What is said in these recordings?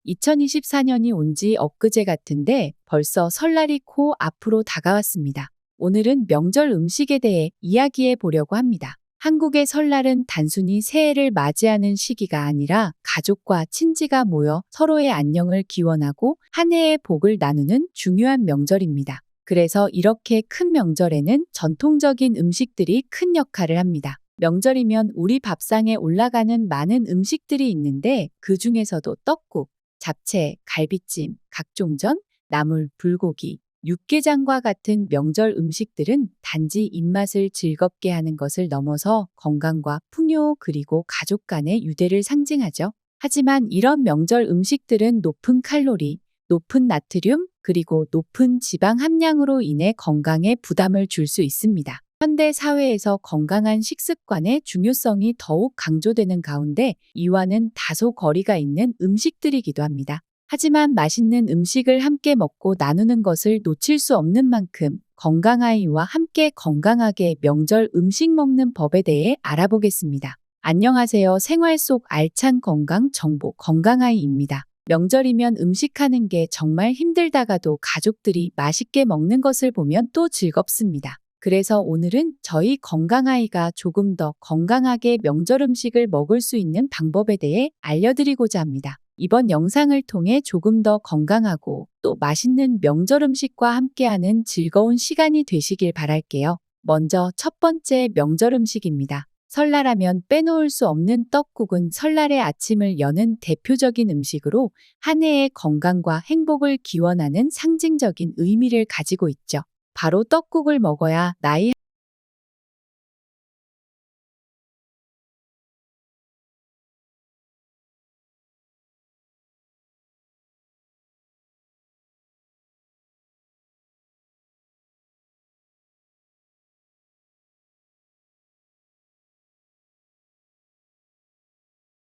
2024년이 온 지 엊그제 같은데 벌써 설날이 코 앞으로 다가왔습니다. 오늘은 명절 음식에 대해 이야기해 보려고 합니다. 한국의 설날은 단순히 새해를 맞이하는 시기가 아니라 가족과 친지가 모여 서로의 안녕을 기원하고 한 해의 복을 나누는 중요한 명절입니다. 그래서 이렇게 큰 명절에는 전통적인 음식들이 큰 역할을 합니다. 명절이면 우리 밥상에 올라가는 많은 음식들이 있는데 그 중에서도 떡국, 잡채, 갈비찜, 각종전, 나물, 불고기, 육개장과 같은 명절 음식들은 단지 입맛을 즐겁게 하는 것을 넘어서 건강과 풍요 그리고 가족 간의 유대를 상징하죠. 하지만 이런 명절 음식들은 높은 칼로리, 높은 나트륨, 그리고 높은 지방 함량으로 인해 건강에 부담을 줄 수 있습니다. 현대 사회에서 건강한 식습관의 중요성이 더욱 강조되는 가운데 이와는 다소 거리가 있는 음식들이기도 합니다. 하지만 맛있는 음식을 함께 먹고 나누는 것을 놓칠 수 없는 만큼 건강아이와 함께 건강하게 명절 음식 먹는 법에 대해 알아보겠습니다. 안녕하세요. 생활 속 알찬 건강 정보 건강아이입니다. 명절이면 음식하는 게 정말 힘들다가도 가족들이 맛있게 먹는 것을 보면 또 즐겁습니다. 그래서 오늘은 저희 건강아이가 조금 더 건강하게 명절 음식을 먹을 수 있는 방법에 대해 알려드리고자 합니다. 이번 영상을 통해 조금 더 건강하고 또 맛있는 명절 음식과 함께하는 즐거운 시간이 되시길 바랄게요. 먼저 첫 번째 명절 음식입니다. 설날하면 빼놓을 수 없는 떡국은 설날의 아침을 여는 대표적인 음식으로 한 해의 건강과 행복을 기원하는 상징적인 의미를 가지고 있죠. 바로 떡국을 먹어야 나이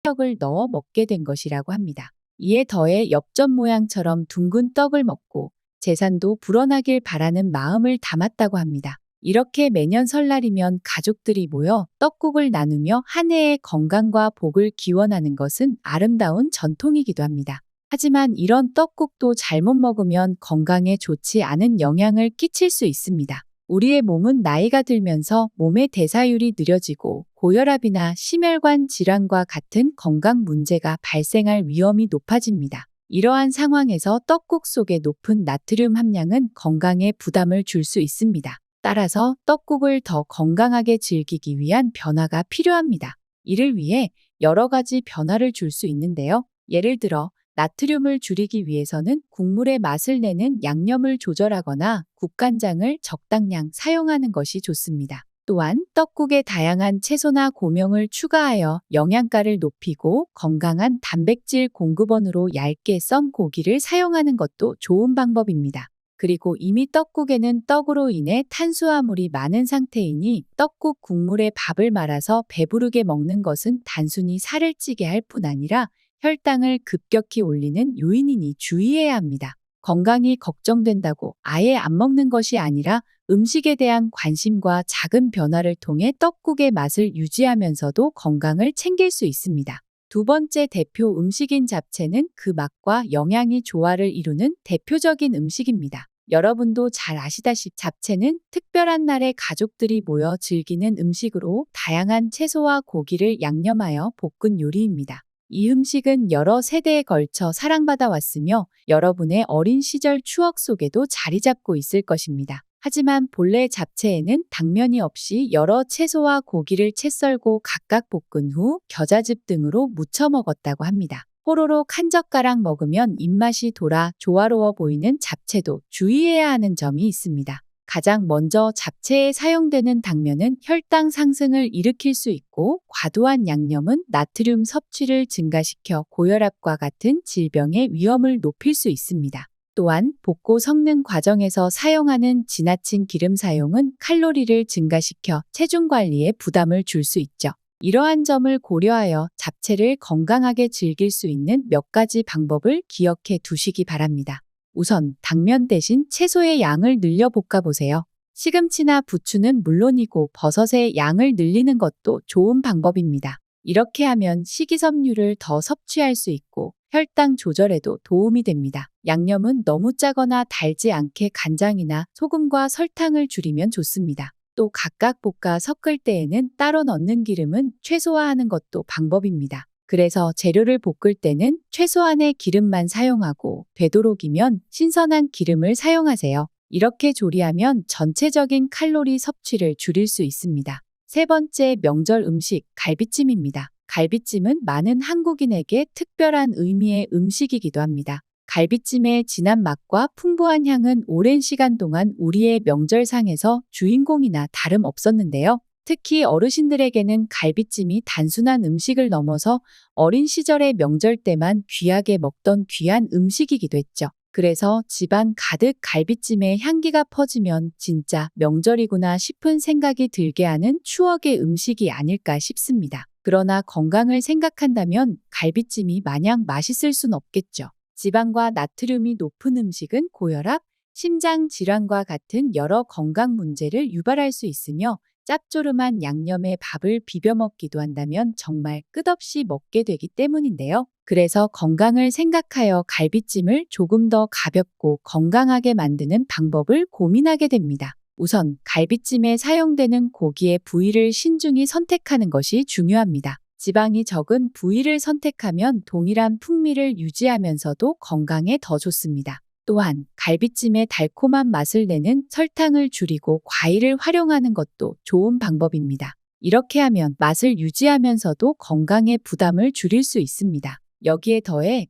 떡을 넣어 먹게 된 것이라고 합니다. 이에 더해 엽전 모양처럼 둥근 떡을 먹고 재산도 불어나길 바라는 마음을 담았다고 합니다. 이렇게 매년 설날이면 가족들이 모여 떡국을 나누며 한 해의 건강과 복을 기원하는 것은 아름다운 전통이기도 합니다. 하지만 이런 떡국도 잘못 먹으면 건강에 좋지 않은 영향을 끼칠 수 있습니다. 우리의 몸은 나이가 들면서 몸의 대사율이 느려지고 고혈압이나 심혈관 질환과 같은 건강 문제가 발생할 위험이 높아집니다. 이러한 상황에서 떡국 속의 높은 나트륨 함량은 건강에 부담을 줄 수 있습니다. 따라서 떡국을 더 건강하게 즐기기 위한 변화가 필요합니다. 이를 위해 여러 가지 변화를 줄 수 있는데요. 예를 들어 나트륨을 줄이기 위해서는 국물의 맛을 내는 양념을 조절하거나 국간장을 적당량 사용하는 것이 좋습니다. 또한 떡국에 다양한 채소나 고명을 추가하여 영양가를 높이고 건강한 단백질 공급원으로 얇게 썬 고기를 사용하는 것도 좋은 방법입니다. 그리고 이미 떡국에는 떡으로 인해 탄수화물이 많은 상태이니 떡국 국물에 밥을 말아서 배부르게 먹는 것은 단순히 살을 찌게 할 뿐 아니라 혈당을 급격히 올리는 요인이니 주의해야 합니다. 건강이 걱정된다고 아예 안 먹는 것이 아니라 음식에 대한 관심과 작은 변화를 통해 떡국의 맛을 유지하면서도 건강을 챙길 수 있습니다. 두 번째 대표 음식인 잡채는 그 맛과 영양이 조화를 이루는 대표적인 음식입니다. 여러분도 잘 아시다시피 잡채는 특별한 날에 가족들이 모여 즐기는 음식으로 다양한 채소와 고기를 양념하여 볶은 요리입니다. 이 음식은 여러 세대에 걸쳐 사랑받아 왔으며 여러분의 어린 시절 추억 속에도 자리 잡고 있을 것입니다. 하지만 본래 잡채에는 당면이 없이 여러 채소와 고기를 채 썰고 각각 볶은 후 겨자즙 등으로 무쳐 먹었다고 합니다. 호로록 한 젓가락 먹으면 입맛이 돌아 조화로워 보이는 잡채도 주의해야 하는 점이 있습니다. 가장 먼저 잡채에 사용되는 당면은 혈당 상승을 일으킬 수 있고 과도한 양념은 나트륨 섭취를 증가시켜 고혈압과 같은 질병의 위험을 높일 수 있습니다. 또한 볶고 섞는 과정에서 사용하는 지나친 기름 사용은 칼로리를 증가시켜 체중 관리에 부담을 줄 수 있죠. 이러한 점을 고려하여 잡채를 건강하게 즐길 수 있는 몇 가지 방법을 기억해 두시기 바랍니다. 우선 당면 대신 채소의 양을 늘려 볶아보세요. 시금치나 부추는 물론이고 버섯의 양을 늘리는 것도 좋은 방법입니다. 이렇게 하면 식이섬유를 더 섭취할 수 있고 혈당 조절에도 도움이 됩니다. 양념은 너무 짜거나 달지 않게 간장이나 소금과 설탕을 줄이면 좋습니다. 또 각각 볶아 섞을 때에는 따로 넣는 기름은 최소화하는 것도 방법입니다. 그래서 재료를 볶을 때는 최소한의 기름만 사용하고 되도록이면 신선한 기름을 사용하세요. 이렇게 조리하면 전체적인 칼로리 섭취를 줄일 수 있습니다. 세 번째 명절 음식, 갈비찜입니다. 갈비찜은 많은 한국인에게 특별한 의미의 음식이기도 합니다. 갈비찜의 진한 맛과 풍부한 향은 오랜 시간 동안 우리의 명절상에서 주인공이나 다름없었는데요. 특히 어르신들에게는 갈비찜이 단순한 음식을 넘어서 어린 시절의 명절 때만 귀하게 먹던 귀한 음식이기도 했죠. 그래서 집안 가득 갈비찜의 향기가 퍼지면 진짜 명절이구나 싶은 생각이 들게 하는 추억의 음식이 아닐까 싶습니다. 그러나 건강을 생각한다면 갈비찜이 마냥 맛있을 순 없겠죠. 지방과 나트륨이 높은 음식은 고혈압, 심장 질환과 같은 여러 건강 문제를 유발할 수 있으며 짭조름한 양념에 밥을 비벼 먹기도 한다면 정말 끝없이 먹게 되기 때문인데요. 그래서 건강을 생각하여 갈비찜을 조금 더 가볍고 건강하게 만드는 방법을 고민하게 됩니다. 우선 갈비찜에 사용되는 고기의 부위를 신중히 선택하는 것이 중요합니다. 지방이 적은 부위를 선택하면 동일한 풍미를 유지하면서도 건강에 더 좋습니다. 또한 갈비찜의 달콤한 맛을 내는 설탕을 줄이고 과일을 활용하는 것도 좋은 방법입니다. 이렇게 하면 맛을 유지하면서도 건강에 부담을 줄일 수 있습니다. 여기에 더해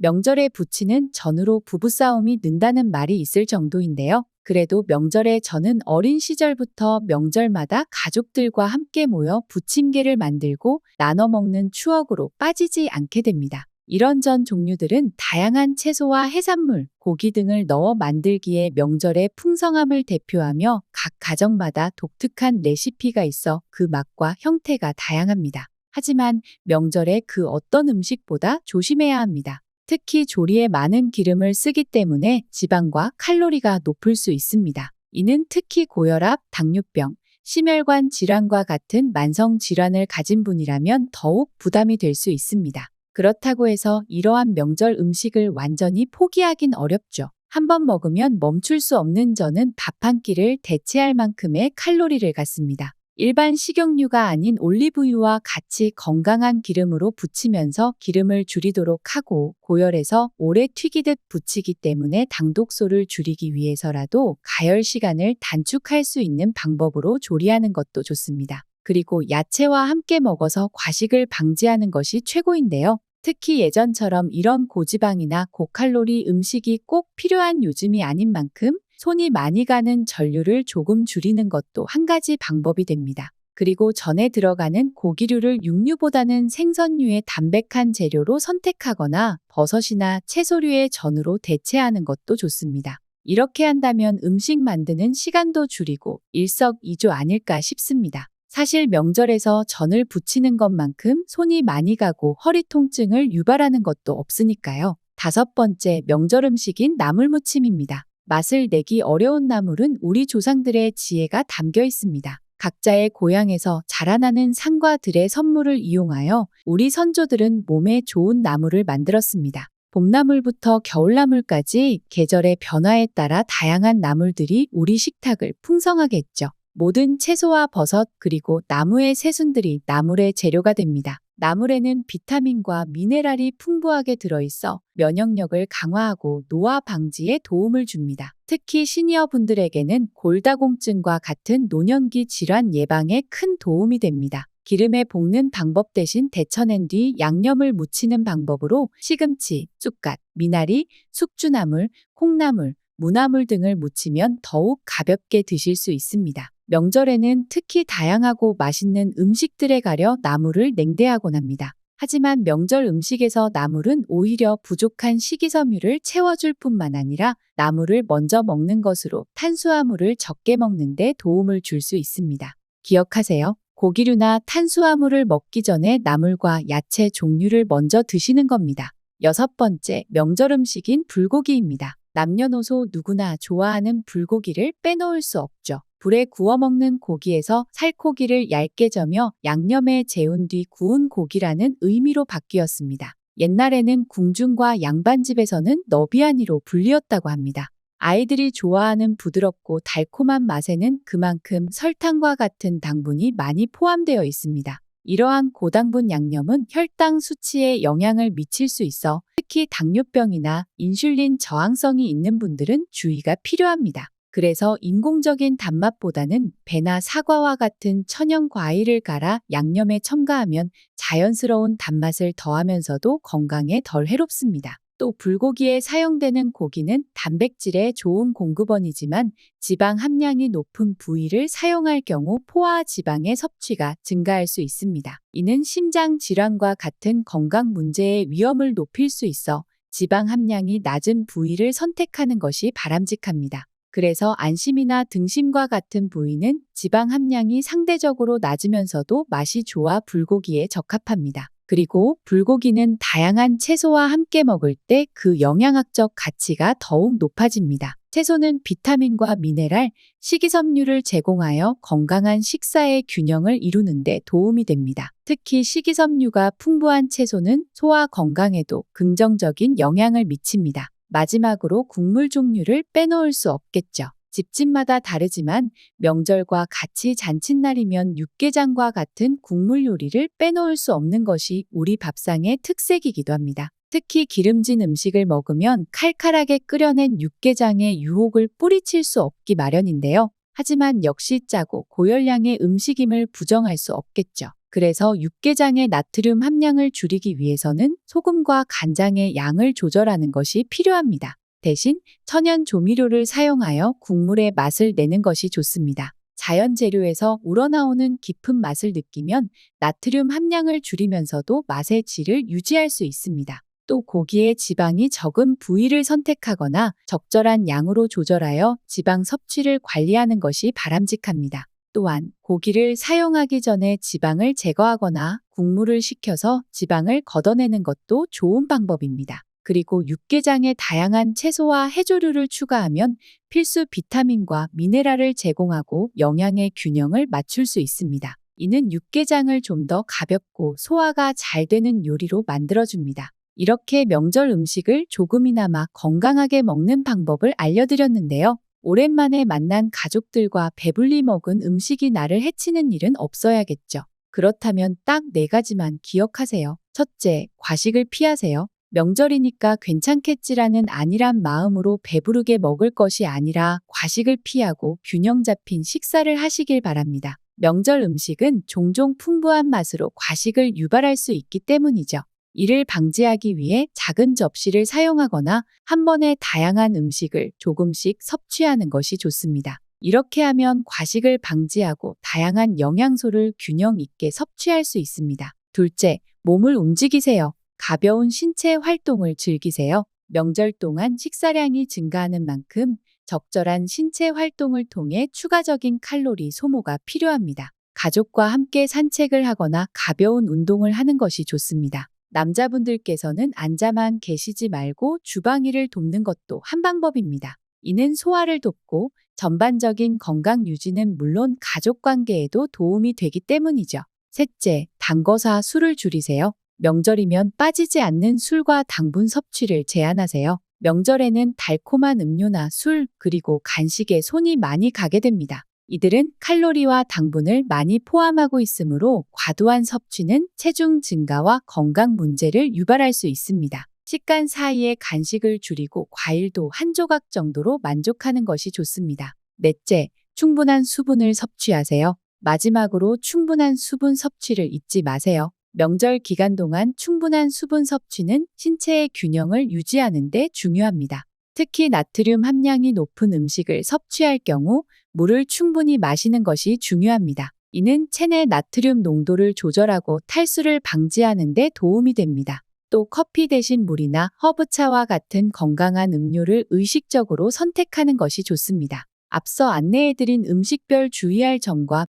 명절에 부치는 전으로 부부싸움이 는다는 말이 있을 정도인데요. 그래도 명절에 저는 어린 시절부터 명절마다 가족들과 함께 모여 부침개를 만들고 나눠 먹는 추억으로 빠지지 않게 됩니다. 이런 전 종류들은 다양한 채소와 해산물, 고기 등을 넣어 만들기에 명절의 풍성함을 대표하며 각 가정마다 독특한 레시피가 있어 그 맛과 형태가 다양합니다. 하지만 명절에 그 어떤 음식보다 조심해야 합니다. 특히 조리에 많은 기름을 쓰기 때문에 지방과 칼로리가 높을 수 있습니다. 이는 특히 고혈압, 당뇨병, 심혈관 질환과 같은 만성 질환을 가진 분이라면 더욱 부담이 될 수 있습니다. 그렇다고 해서 이러한 명절 음식을 완전히 포기하긴 어렵죠. 한번 먹으면 멈출 수 없는 저는 밥 한 끼를 대체할 만큼의 칼로리를 갖습니다. 일반 식용유가 아닌 올리브유와 같이 건강한 기름으로 부치면서 기름을 줄이도록 하고 고열에서 오래 튀기듯 부치기 때문에 당독소를 줄이기 위해서라도 가열 시간을 단축할 수 있는 방법으로 조리하는 것도 좋습니다. 그리고 야채와 함께 먹어서 과식을 방지하는 것이 최고인데요. 특히 예전처럼 이런 고지방이나 고칼로리 음식이 꼭 필요한 요즘이 아닌 만큼 손이 많이 가는 전류를 조금 줄이는 것도 한 가지 방법이 됩니다. 그리고 전에 들어가는 고기류를 육류보다는 생선류의 담백한 재료로 선택하거나 버섯이나 채소류의 전으로 대체하는 것도 좋습니다. 이렇게 한다면 음식 만드는 시간도 줄이고 일석이조 아닐까 싶습니다. 사실 명절에서 전을 부치는 것만큼 손이 많이 가고 허리 통증을 유발하는 것도 없으니까요. 다섯 번째 명절 음식인 나물무침입니다. 맛을 내기 어려운 나물은 우리 조상들의 지혜가 담겨 있습니다. 각자의 고향에서 자라나는 산과 들의 선물을 이용하여 우리 선조들은 몸에 좋은 나물을 만들었습니다. 봄나물부터 겨울나물까지 계절의 변화에 따라 다양한 나물들이 우리 식탁을 풍성하게 했죠. 모든 채소와 버섯 그리고 나무의 새순들이 나물의 재료가 됩니다. 나물에는 비타민과 미네랄이 풍부하게 들어있어 면역력을 강화하고 노화 방지에 도움을 줍니다. 특히 시니어 분들에게는 골다공증과 같은 노년기 질환 예방에 큰 도움이 됩니다. 기름에 볶는 방법 대신 데쳐낸 뒤 양념을 묻히는 방법으로 시금치, 쑥갓, 미나리, 숙주나물, 콩나물, 무나물 등을 묻히면 더욱 가볍게 드실 수 있습니다. 명절에는 특히 다양하고 맛있는 음식들에 가려 나물을 냉대하곤 합니다. 하지만 명절 음식에서 나물은 오히려 부족한 식이섬유를 채워줄 뿐만 아니라 나물을 먼저 먹는 것으로 탄수화물을 적게 먹는 데 도움을 줄 수 있습니다. 기억하세요. 고기류나 탄수화물을 먹기 전에 나물과 야채 종류를 먼저 드시는 겁니다. 6번째, 명절 음식인 불고기입니다. 남녀노소 누구나 좋아하는 불고기를 빼놓을 수 없죠. 불에 구워 먹는 고기에서 살코기를 얇게 저며 양념에 재운 뒤 구운 고기라는 의미로 바뀌었습니다. 옛날에는 궁중과 양반집에서는 너비아니로 불리었다고 합니다. 아이들이 좋아하는 부드럽고 달콤한 맛에는 그만큼 설탕과 같은 당분이 많이 포함되어 있습니다. 이러한 고당분 양념은 혈당 수치에 영향을 미칠 수 있어 특히 당뇨병이나 인슐린 저항성이 있는 분들은 주의가 필요합니다. 그래서 인공적인 단맛보다는 배나 사과와 같은 천연 과일을 갈아 양념에 첨가하면 자연스러운 단맛을 더하면서도 건강에 덜 해롭습니다. 또 불고기에 사용되는 고기는 단백질의 좋은 공급원이지만 지방 함량이 높은 부위를 사용할 경우 포화 지방의 섭취가 증가할 수 있습니다. 이는 심장 질환과 같은 건강 문제의 위험을 높일 수 있어 지방 함량이 낮은 부위를 선택하는 것이 바람직합니다. 그래서 안심이나 등심과 같은 부위는 지방 함량이 상대적으로 낮으면서도 맛이 좋아 불고기에 적합합니다. 그리고 불고기는 다양한 채소와 함께 먹을 때 그 영양학적 가치가 더욱 높아집니다. 채소는 비타민과 미네랄, 식이섬유를 제공하여 건강한 식사의 균형을 이루는 데 도움이 됩니다. 특히 식이섬유가 풍부한 채소는 소화 건강에도 긍정적인 영향을 미칩니다. 마지막으로 국물 종류를 빼놓을 수 없겠죠. 집집마다 다르지만 명절과 같이 잔칫날이면 육개장과 같은 국물 요리를 빼놓을 수 없는 것이 우리 밥상의 특색이기도 합니다. 특히 기름진 음식을 먹으면 칼칼하게 끓여낸 육개장의 유혹을 뿌리칠 수 없기 마련인데요. 하지만 역시 짜고 고열량의 음식임을 부정할 수 없겠죠. 그래서 육개장의 나트륨 함량을 줄이기 위해서는 소금과 간장의 양을 조절하는 것이 필요합니다. 대신 천연 조미료를 사용하여 국물의 맛을 내는 것이 좋습니다. 자연 재료에서 우러나오는 깊은 맛을 느끼면 나트륨 함량을 줄이면서도 맛의 질을 유지할 수 있습니다. 또 고기의 지방이 적은 부위를 선택하거나 적절한 양으로 조절하여 지방 섭취를 관리하는 것이 바람직합니다. 또한 고기를 사용하기 전에 지방을 제거하거나 국물을 식혀서 지방을 걷어내는 것도 좋은 방법입니다. 그리고 육개장에 다양한 채소와 해조류를 추가하면 필수 비타민과 미네랄을 제공하고 영양의 균형을 맞출 수 있습니다. 이는 육개장을 좀 더 가볍고 소화가 잘 되는 요리로 만들어줍니다. 이렇게 명절 음식을 조금이나마 건강하게 먹는 방법을 알려드렸는데요. 오랜만에 만난 가족들과 배불리 먹은 음식이 나를 해치는 일은 없어야겠죠. 그렇다면 딱 4가지만 기억하세요. 첫째, 과식을 피하세요. 명절이니까 괜찮겠지라는 안일한 마음으로 배부르게 먹을 것이 아니라 과식을 피하고 균형 잡힌 식사를 하시길 바랍니다. 명절 음식은 종종 풍부한 맛으로 과식을 유발할 수 있기 때문이죠. 이를 방지하기 위해 작은 접시를 사용하거나 한 번에 다양한 음식을 조금씩 섭취하는 것이 좋습니다. 이렇게 하면 과식을 방지하고 다양한 영양소를 균형 있게 섭취할 수 있습니다. 둘째, 몸을 움직이세요. 가벼운 신체 활동을 즐기세요. 명절 동안 식사량이 증가하는 만큼 적절한 신체 활동을 통해 추가적인 칼로리 소모가 필요합니다. 가족과 함께 산책을 하거나 가벼운 운동을 하는 것이 좋습니다. 남자분들께서는 앉아만 계시지 말고 주방 일을 돕는 것도 한 방법입니다. 이는 소화를 돕고 전반적인 건강 유지는 물론 가족 관계에도 도움이 되기 때문이죠. 셋째, 단 거사 술을 줄이세요. 명절이면 빠지지 않는 술과 당분 섭취를 제한하세요. 명절에는 달콤한 음료나 술, 그리고 간식에 손이 많이 가게 됩니다. 이들은 칼로리와 당분을 많이 포함하고 있으므로 과도한 섭취는 체중 증가와 건강 문제를 유발할 수 있습니다. 식간 사이에 간식을 줄이고 과일도 한 조각 정도로 만족하는 것이 좋습니다. 넷째, 충분한 수분을 섭취하세요. 마지막으로 충분한 수분 섭취를 잊지 마세요. 명절 기간 동안 충분한 수분 섭취는 신체의 균형을 유지하는 데 중요합니다. 특히 나트륨 함량이 높은 음식을 섭취할 경우 물을 충분히 마시는 것이 중요합니다. 이는 체내 나트륨 농도를 조절하고 탈수를 방지하는 데 도움이 됩니다. 또 커피 대신 물이나 허브차와 같은 건강한 음료를 의식적으로 선택하는 것이 좋습니다. 앞서 안내해드린 음식별 주의할 점과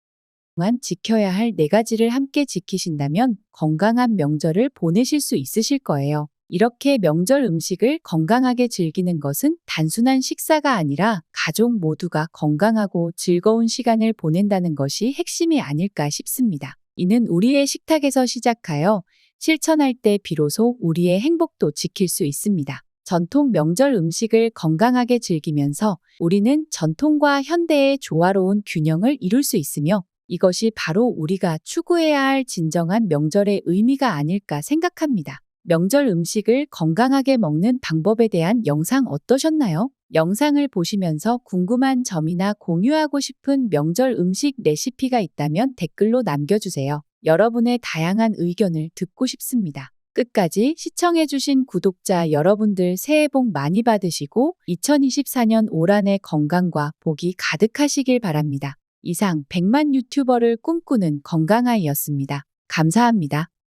동안 지켜야 할 4가지를 함께 지키신다면 건강한 명절을 보내실 수 있으실 거예요. 이렇게 명절 음식을 건강하게 즐기는 것은 단순한 식사가 아니라 가족 모두가 건강하고 즐거운 시간을 보낸다는 것이 핵심이 아닐까 싶습니다. 이는 우리의 식탁에서 시작하여 실천할 때 비로소 우리의 행복도 지킬 수 있습니다. 전통 명절 음식을 건강하게 즐기면서 우리는 전통과 현대의 조화로운 균형을 이룰 수 있으며 이것이 바로 우리가 추구해야 할 진정한 명절의 의미가 아닐까 생각합니다. 명절 음식을 건강하게 먹는 방법에 대한 영상 어떠셨나요? 영상을 보시면서 궁금한 점이나 공유하고 싶은 명절 음식 레시피가 있다면 댓글로 남겨주세요. 여러분의 다양한 의견을 듣고 싶습니다. 끝까지 시청해주신 구독자 여러분들 새해 복 많이 받으시고 2024년 올 한 해 건강과 복이 가득하시길 바랍니다. 이상 100만 유튜버를 꿈꾸는 건강아이였습니다. 감사합니다.